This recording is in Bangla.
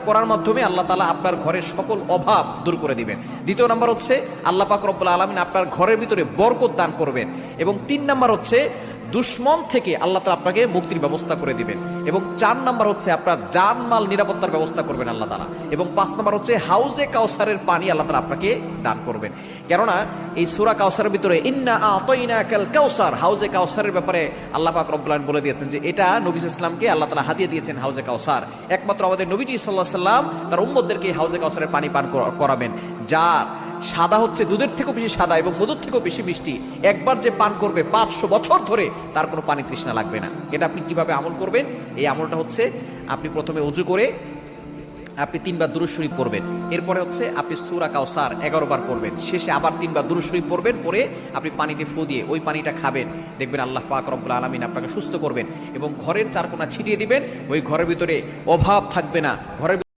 করার মাধ্যমে আল্লাহ তাআলা আপনার ঘরের সকল অভাব দূর করে দিবেন। দ্বিতীয় নাম্বার হচ্ছে আল্লাহ পাক রব্বুল আলামিন আপনার ঘরের ভিতরে বরকত দান করবেন। এবং 3 নাম্বার হচ্ছে দুশ্মন থেকে আল্লাহ তাআলা আপনাকে মুক্তির ব্যবস্থা করে দিবেন। এবং 4 নাম্বার হচ্ছে আপনার জানমাল নিরাপত্তার ব্যবস্থা করবেন আল্লাহ তাআলা। এবং 5 নাম্বার হচ্ছে হাউজে কাউসারের পানি আল্লাহ তাআলা আপনাকে দান করবেন। কেননা এই সূরা কাউসারের ভিতরে ইন্না আতাইনাকাল কাউসার, হাউজে কাউসারের ব্যাপারে আল্লাহ পাক রব্বুল আলামিন বলে দিয়েছেন যে এটা নবী সাল্লাল্লাহু আলাইহি ওয়াসাল্লামকে আল্লাহ তাআলা হাদিয়া দিয়েছেন হাউজে কাউসার। একমাত্র আমাদের নবীজি সাল্লাল্লাহু আলাইহি ওয়াসাল্লাম তার উম্মতদেরকে হাউজে কাউসারের পানি পান করাবেন, যা সাদা হচ্ছে দুধের থেকেও বেশি সাদা এবং মধুর থেকেও বেশি মিষ্টি। একবার যে পান করবে 500 বছর ধরে তার কোনো পানি তৃষ্ণা লাগবে না। এটা আপনি কিভাবে আমল করবেন? এই আমলটা হচ্ছে আপনি প্রথমে ওযু করে আপনি 3 বার দুরূদ শরীফ পড়বেন। এরপরে হচ্ছে আপনি সূরা কাউসার 11 বার পড়বেন। শেষে আবার 3 বার দুরূদ শরীফ পড়বেন, পরে আপনি পানিতে ফু দিয়ে ওই পানিটা খাবেন। দেখবেন আল্লাহ পাক রব্বুল আলামিন আপনাকে সুস্থ করবেন এবং ঘরের চারকোনা ছিটিয়ে দিবেন। ওই ঘরের ভিতরে অভাব থাকবে না। ঘরের